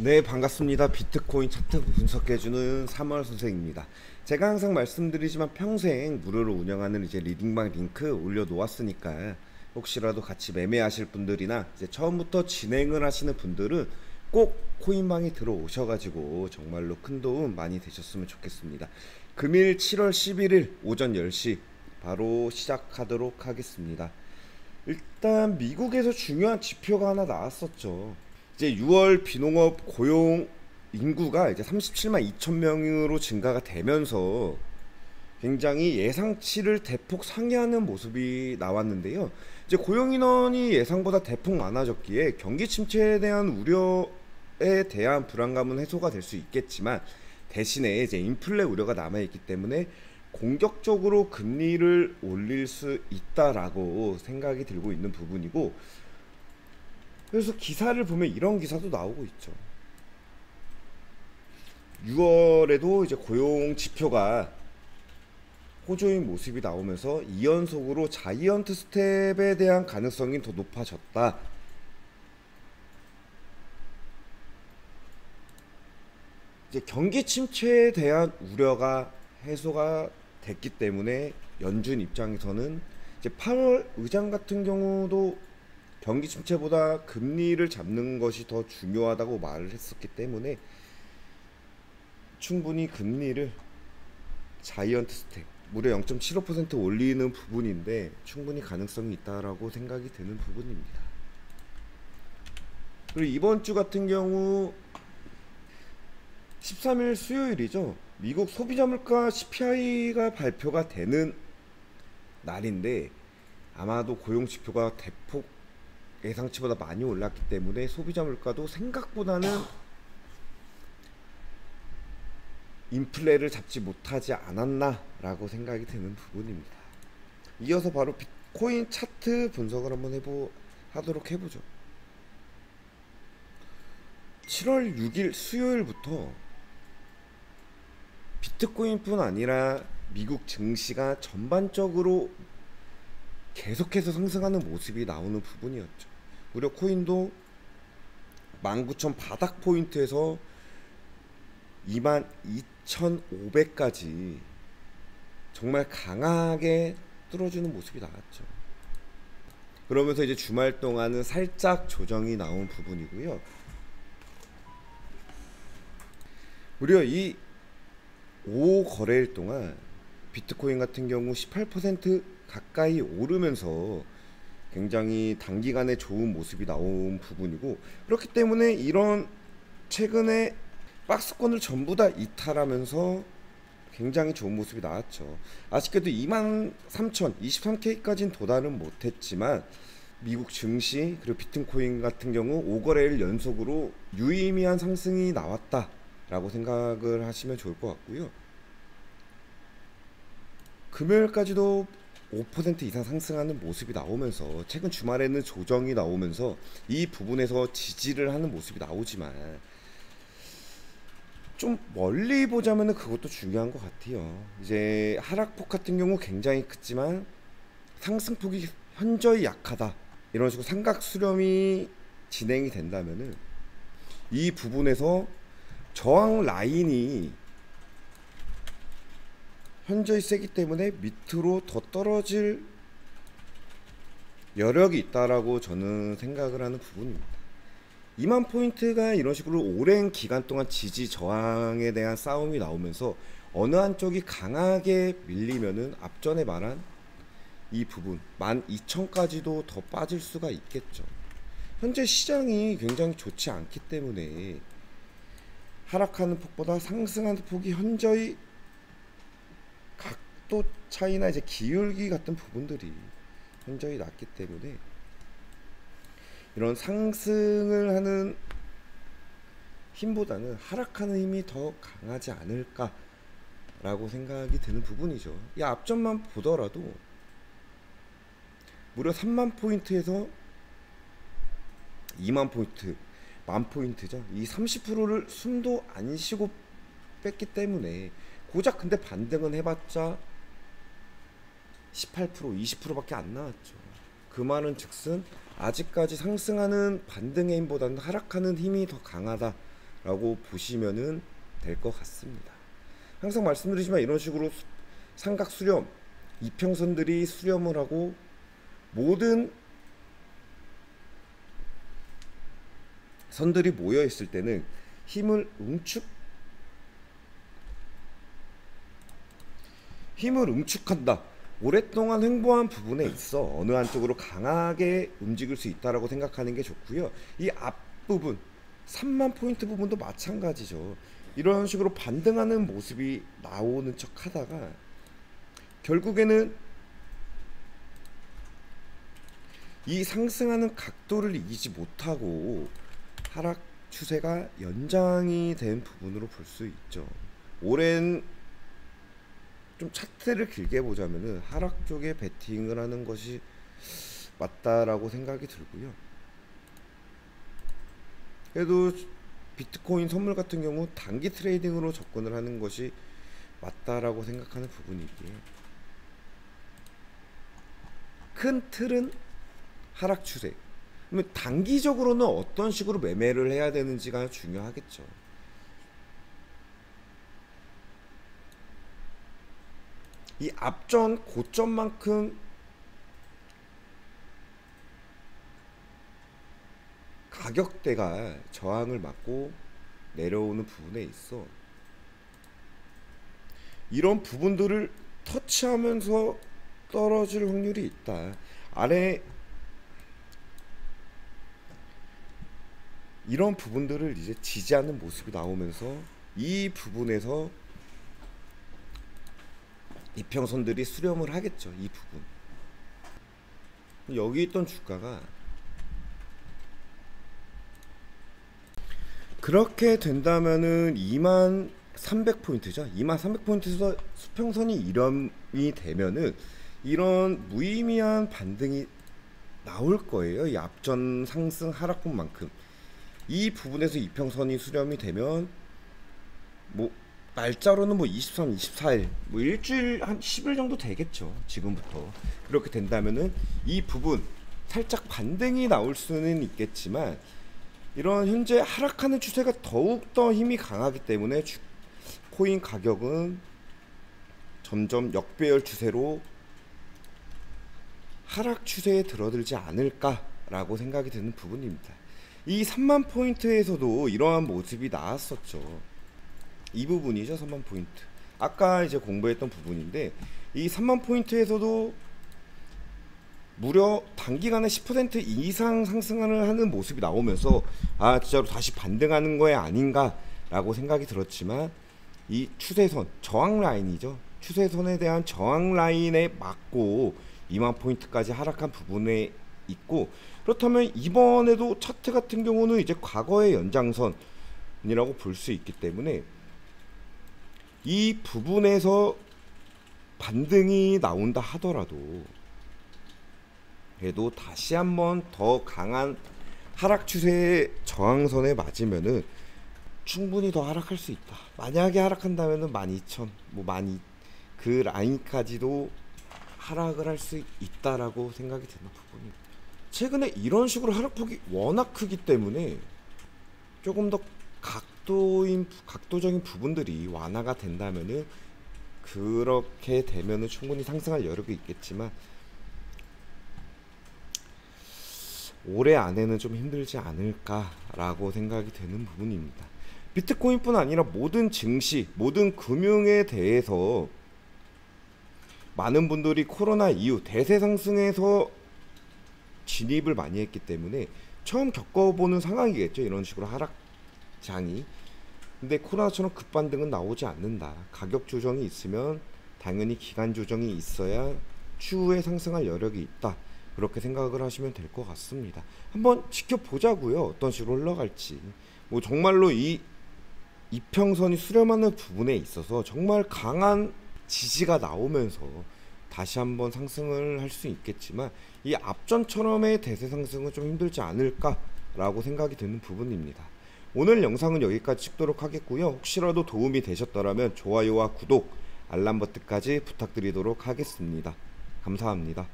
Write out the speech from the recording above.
네, 반갑습니다. 비트코인 차트 분석해주는 3월 선생입니다. 제가 항상 말씀드리지만 평생 무료로 운영하는 이제 리딩방 링크 올려놓았으니까 혹시라도 같이 매매하실 분들이나 이제 처음부터 진행을 하시는 분들은 꼭 코인방에 들어오셔가지고 정말로 큰 도움 많이 되셨으면 좋겠습니다. 금일 7월 11일 오전 10시 바로 시작하도록 하겠습니다. 일단 미국에서 중요한 지표가 하나 나왔었죠. 이제 6월 비농업 고용 인구가 이제 37만 2천 명으로 증가가 되면서 굉장히 예상치를 대폭 상회하는 모습이 나왔는데요. 이제 고용 인원이 예상보다 대폭 많아졌기에 경기 침체에 대한 우려에 대한 불안감은 해소가 될 수 있겠지만 대신에 이제 인플레 우려가 남아 있기 때문에 공격적으로 금리를 올릴 수 있다라고 생각이 들고 있는 부분이고, 그래서 기사를 보면 이런 기사도 나오고 있죠. 6월에도 이제 고용 지표가 호조인 모습이 나오면서 2연속으로 자이언트 스텝에 대한 가능성이 더 높아졌다. 이제 경기 침체에 대한 우려가 해소가 됐기 때문에 연준 입장에서는 이제 8월 의장 같은 경우도 경기 침체보다 금리를 잡는 것이 더 중요하다고 말을 했었기 때문에 충분히 금리를 자이언트 스텝 무려 0.75% 올리는 부분인데 충분히 가능성이 있다라고 생각이 드는 부분입니다. 그리고 이번 주 같은 경우 13일 수요일이죠. 미국 소비자 물가 CPI가 발표가 되는 날인데 아마도 고용 지표가 대폭 예상치보다 많이 올랐기 때문에 소비자 물가도 생각보다는 인플레를 잡지 못하지 않았나 라고 생각이 드는 부분입니다. 이어서 바로 비트코인 차트 분석을 한번 하도록 해보죠. 7월 6일 수요일부터 비트코인뿐 아니라 미국 증시가 전반적으로 계속해서 상승하는 모습이 나오는 부분이었죠. 무려 코인도 19,000 바닥 포인트에서 22,500까지 정말 강하게 뚫어주는 모습이 나왔죠. 그러면서 이제 주말 동안은 살짝 조정이 나온 부분이고요. 무려 이 5거래일 동안 비트코인 같은 경우 18% 가까이 오르면서 굉장히 단기간에 좋은 모습이 나온 부분이고, 그렇기 때문에 이런 최근에 박스권을 전부 다 이탈하면서 굉장히 좋은 모습이 나왔죠. 아쉽게도 23,000, 23K까지는 도달은 못했지만 미국 증시 그리고 비트코인 같은 경우 5거래일 연속으로 유의미한 상승이 나왔다라고 생각을 하시면 좋을 것 같고요. 금요일까지도 5% 이상 상승하는 모습이 나오면서 최근 주말에는 조정이 나오면서 이 부분에서 지지를 하는 모습이 나오지만 좀 멀리 보자면 그것도 중요한 것 같아요. 이제 하락폭 같은 경우 굉장히 크지만 상승폭이 현저히 약하다, 이런 식으로 삼각 수렴이 진행이 된다면은 이 부분에서 저항 라인이 현저히 세기 때문에 밑으로 더 떨어질 여력이 있다라고 저는 생각을 하는 부분입니다. 2만 포인트가 이런 식으로 오랜 기간 동안 지지 저항에 대한 싸움이 나오면서 어느 한쪽이 강하게 밀리면은 앞전에 말한 이 부분 12,000까지도 더 빠질 수가 있겠죠. 현재 시장이 굉장히 좋지 않기 때문에 하락하는 폭보다 상승하는 폭이 현저히 각도 차이나 이제 기울기 같은 부분들이 현저히 낮기 때문에 이런 상승을 하는 힘보다는 하락하는 힘이 더 강하지 않을까라고 생각이 드는 부분이죠. 이 앞전만 보더라도 무려 3만 포인트에서 2만 포인트, 만 포인트죠. 이 30%를 숨도 안 쉬고 뺐기 때문에 고작 근데 반등은 해봤자 18%, 20%밖에 안 나왔죠. 그 말은 즉슨 아직까지 상승하는 반등의 힘보다는 하락하는 힘이 더 강하다 라고 보시면은 될 것 같습니다. 항상 말씀드리지만 이런 식으로 삼각 수렴, 이평선들이 수렴을 하고 모든 선들이 모여 있을 때는 힘을 응축한다. 오랫동안 횡보한 부분에 있어 어느 한쪽으로 강하게 움직일 수 있다라고 생각하는 게 좋고요. 이 앞부분 3만 포인트 부분도 마찬가지죠. 이런 식으로 반등하는 모습이 나오는 척 하다가 결국에는 이 상승하는 각도를 이기지 못하고 하락 추세가 연장이 된 부분으로 볼 수 있죠. 오랜 좀 차트를 길게 보자면은 하락 쪽에 베팅을 하는 것이 맞다라고 생각이 들고요. 그래도 비트코인 선물 같은 경우 단기 트레이딩으로 접근을 하는 것이 맞다라고 생각하는 부분이기에 큰 틀은 하락 추세. 그러면 단기적으로는 어떤 식으로 매매를 해야 되는지가 중요하겠죠. 이 앞전 고점만큼 가격대가 저항을 맞고 내려오는 부분에 있어 이런 부분들을 터치하면서 떨어질 확률이 있다. 아래 이런 부분들을 이제 지지하는 모습이 나오면서 이 부분에서 이평선들이 수렴을 하겠죠. 이 부분. 여기 있던 주가가 그렇게 된다면은 2300포인트죠. 2300포인트에서 수평선이 이름이 되면은 이런 무의미한 반등이 나올 거예요. 이 앞전 상승 하락분만큼. 이 부분에서 이평선이 수렴이 되면 뭐 날짜로는 뭐 23, 24일 뭐 일주일 한 10일 정도 되겠죠. 지금부터. 그렇게 된다면은 이 부분 살짝 반등이 나올 수는 있겠지만 이런 현재 하락하는 추세가 더욱더 힘이 강하기 때문에 코인 가격은 점점 역배열 추세로 하락 추세에 들어들지 않을까라고 생각이 드는 부분입니다. 이 3만 포인트에서도 이러한 모습이 나왔었죠. 이 부분이죠. 3만 포인트. 아까 이제 공부했던 부분인데 이 3만 포인트에서도 무려 단기간에 10% 이상 상승을 하는 모습이 나오면서 아 진짜로 다시 반등하는 거에 아닌가 라고 생각이 들었지만 이 추세선 저항 라인이죠. 추세선에 대한 저항 라인에 맞고 2만 포인트까지 하락한 부분에 있고 그렇다면 이번에도 차트 같은 경우는 이제 과거의 연장선이라고 볼 수 있기 때문에 이 부분에서 반등이 나온다 하더라도 그래도 다시 한번 더 강한 하락 추세의 저항선에 맞으면은 충분히 더 하락할 수 있다. 만약에 하락한다면은 12,000, 뭐 12,000 그 라인까지도 하락을 할 수 있다라고 생각이 드는 부분입니다. 최근에 이런 식으로 하락폭이 워낙 크기 때문에 조금 더 각도적인 부분들이 완화가 된다면은 그렇게 되면은 충분히 상승할 여력이 있겠지만 올해 안에는 좀 힘들지 않을까라고 생각이 되는 부분입니다. 비트코인뿐 아니라 모든 증시, 모든 금융에 대해서 많은 분들이 코로나 이후 대세 상승에서 진입을 많이 했기 때문에 처음 겪어보는 상황이겠죠. 이런 식으로 하락장이. 근데 코로나처럼 급반등은 나오지 않는다. 가격 조정이 있으면 당연히 기간 조정이 있어야 추후에 상승할 여력이 있다. 그렇게 생각을 하시면 될 것 같습니다. 한번 지켜보자고요. 어떤 식으로 흘러갈지. 뭐 정말로 이 이평선이 수렴하는 부분에 있어서 정말 강한 지지가 나오면서 다시 한번 상승을 할 수 있겠지만 이 앞전처럼의 대세 상승은 좀 힘들지 않을까라고 생각이 드는 부분입니다. 오늘 영상은 여기까지 찍도록 하겠고요. 혹시라도 도움이 되셨더라면 좋아요와 구독, 알람 버튼까지 부탁드리도록 하겠습니다. 감사합니다.